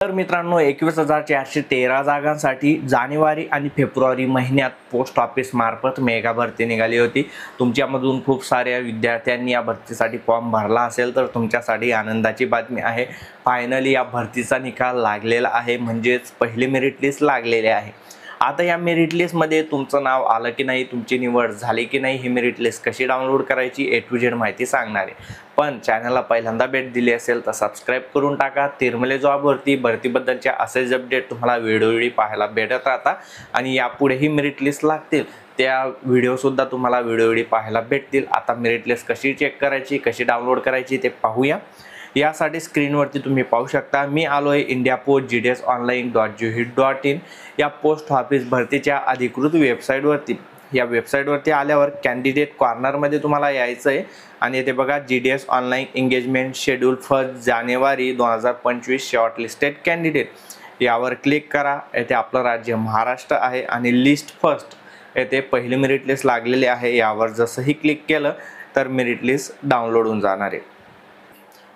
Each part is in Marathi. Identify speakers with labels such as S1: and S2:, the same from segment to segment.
S1: तर मित्रांनो 21,413 जागांसाठी जानेवारी आणि फेब्रुवारी महिन्यात पोस्ट ऑफिस मार्फत मेगा भरती निघाली होती। तुमच्यामधून खूप साऱ्या विद्यार्थ्यांनी या भरतीसाठी फॉर्म भरला असेल तर तुमच्यासाठी आनंदाची बातमी आहे। फायनली या भरतीचा निकाल लागलेला आहे, म्हणजेच पहिली मेरिट लिस्ट लागलेली आहे। आता या मेरिट लिस्टमध्ये तुमचं नाव आलं की नाही, तुमची निवड झाली की नाही, ही मेरिट लिस्ट कशी डाउनलोड करायची A to Z माहिती सांगणार आहे। पण चॅनलला पहिल्यांदा भेट दिली असेल तर सबस्क्राइब करून टाका। तिरमले जॉबवरती भरतीबद्दलच्या असेच अपडेट तुम्हाला वेळोवेळी पाहायला भेटत राहतात आणि यापुढेही मेरिट लिस्ट लागतील त्या व्हिडिओ सुद्धा तुम्हाला वेळोवेळी पाहायला भेटतील। आता मेरिट लिस्ट कशी चेक करायची, कशी डाउनलोड करायची ते पाहूया। यासाठी स्क्रीनवरती तुम्ही पाहू शकता, मी आलोय indiapostsonline.gov.in या पोस्ट ऑफिस भरतीच्या अधिकृत वेबसाईटवरती। या वेबसाईटवरती आल्यावर कॅन्डिडेट कॉर्नरमध्ये तुम्हाला यायचं आहे आणि इथे बघा GDS ऑनलाईन एंगेजमेंट शेड्यूल 1 जानेवारी 2025 शॉर्टलिस्टेड कॅन्डिडेट यावर क्लिक करा। येथे आपलं राज्य महाराष्ट्र आहे आणि लिस्ट फर्स्ट येथे पहिली मेरिट लिस्ट लागलेली आहे। यावर जसंही क्लिक केलं तर मेरिट लिस्ट डाउनलोड होऊन जाणार आहे।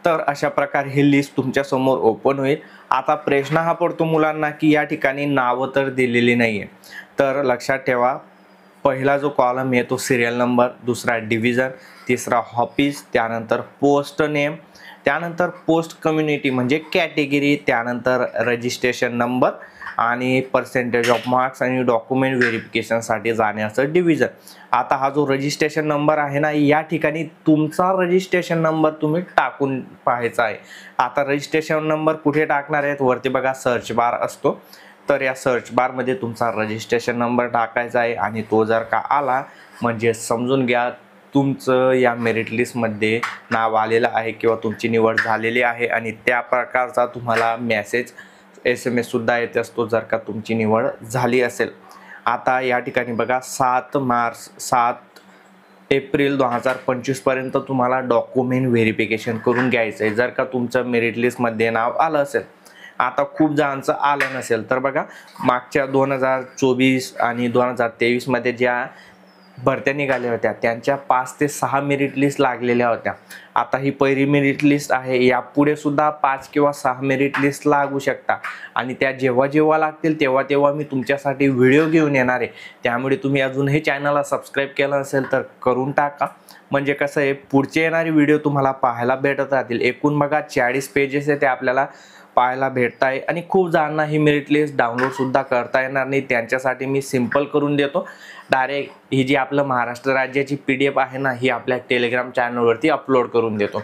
S1: तर अशा प्रकारे ही लिस्ट तुमच्या समोर ओपन होईल। आता प्रश्न हा पडतो मुलांना की या ठिकाणी नावं तर दिलेली नाहीये, तर लक्षात ठेवा पहिला जो कॉलम आहे तो सिरियल नंबर, दुसरा डिव्हिजन, तिसरा ऑफिस, त्यानंतर पोस्ट नेम, त्यानंतर पोस्ट कम्युनिटी म्हणजे कॅटेगरी, त्यानंतर रजिस्ट्रेशन नंबर आणि पर्सेंटेज ऑफ मार्क्स आणि डॉक्युमेंट व्हेरिफिकेशनसाठी जाण्याचं डिव्हिजन। आता हा जो रजिस्ट्रेशन नंबर आहे ना, या ठिकाणी तुमचा रजिस्ट्रेशन नंबर तुम्ही टाकून पाहायचा आहे। आता रजिस्ट्रेशन नंबर कुठे टाकणार आहेत, वरती बघा सर्च बार असतो, तर या सर्च बार मध्ये तुमचा रजिस्ट्रेशन नंबर टाकायचा आहे आणि तो जर का आला म्हणजे समजून घ्या तुमचं या मेरिट लिस्टमध्ये नाव आलेलं आहे किंवा तुमची निवड झालेली आहे आणि त्या प्रकारचा तुम्हाला मेसेज SMS सुद्धा येत असतो जर का तुमची निवड झाली असेल। आता या ठिकाणी बघा 7 एप्रिल 2025 पर्यंत तुम्हाला डॉक्युमेंट व्हेरिफिकेशन करून घ्यायचं आहे जर का तुमचं मेरिट लिस्टमध्ये नाव आलं असेल। आता खूप जणांचं आलं नसेल तर बघा मागच्या 2024 आणि 2023 मध्ये ज्या भरत्या निघाल्या होत्या त्यांच्या 5 ते 6 मेरिट लिस्ट लागलेल्या होत्या। आता ही पहिली मेरिट लिस्ट आहे, यापुढे सुद्धा 5 किंवा 6 मेरिट लिस्ट लागू शकता आणि त्या जेव्हा लागतील तेव्हा मी तुमच्यासाठी व्हिडिओ घेऊन येणार आहे। त्यामुळे तुम्ही अजूनही चॅनलला सबस्क्राइब केलं असेल तर करून टाका, म्हणजे कसं आहे पुढचे येणारे व्हिडिओ तुम्हाला पाहायला भेटत राहतील। एकूण बघा 40 पेजेस आहे ते आपल्याला पाहायला भेटत आहे आणि खूप जणांना ही मेरिट लिस्ट डाउनलोड सुद्धा करता येणार नाही, त्यांच्यासाठी मी सिंपल करून देतो। डायरेक्ट ही जी आपलं महाराष्ट्र राज्याची PDF आहे ना, ही आपल्या टेलिग्राम चॅनलवरती अपलोड करून देतो,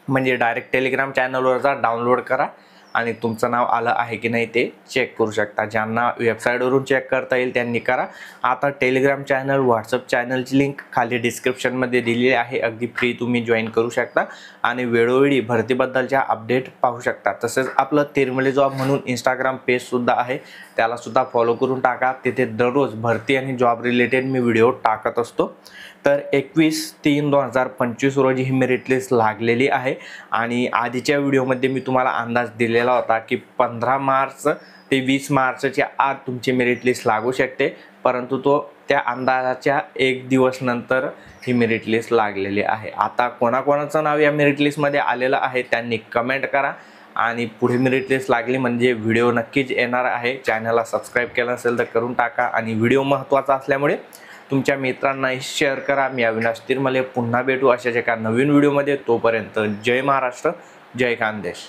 S1: म्हणजे डायरेक्ट टेलिग्राम चॅनलवर जा, डाउनलोड करा आणि तुमचं नाव आलं आहे की नाही ते चेक करू शकता। ज्यांना वेबसाईटवरून चेक करता येईल त्यांनी करा। आता टेलिग्राम चॅनल, व्हॉट्सअप चॅनलची लिंक खाली डिस्क्रिप्शनमध्ये दिलेली आहे, अगदी फ्री तुम्ही जॉईन करू शकता आणि वेळोवेळी भरतीबद्दलच्या अपडेट पाहू शकता। तसेच आपलं तिरमले जॉब म्हणून इंस्टाग्राम पेज सुद्धा आहे, त्याला सुद्धा फॉलो करून टाका, तिथे दररोज भरती आणि जॉब रिलेटेड मी व्हिडिओ टाकत असतो। तर 21/3/2025 रोजी ही मेरिट लिस्ट लागलेली आहे आणि आधीच्या व्हिडिओमध्ये मी तुम्हाला अंदाज दिलेला होता की 15 मार्च ते 20 मार्चच्या आत तुमची मेरिट लिस्ट लागू शकते, परंतु त्या अंदाजाच्या 1 दिवस नंतर ही मेरिट लिस्ट लागलेली आहे। आता कोणाकोणाचं नाव या मेरिट लिस्टमध्ये आलेलं आहे त्यांनी कमेंट करा आणि पुढे मेरिट लिस्ट लागली म्हणजे व्हिडिओ नक्कीच येणार आहे। चॅनलला सबस्क्राइब केलं असेल तर करून टाका आणि व्हिडिओ महत्त्वाचा असल्यामुळे तुमच्या मित्रांनाही शेअर करा। मी अविनाश तिरमले पुन्हा भेटू अशाच एका नवीन व्हिडिओमध्ये, तोपर्यंत जय महाराष्ट्र, जय खानदेश।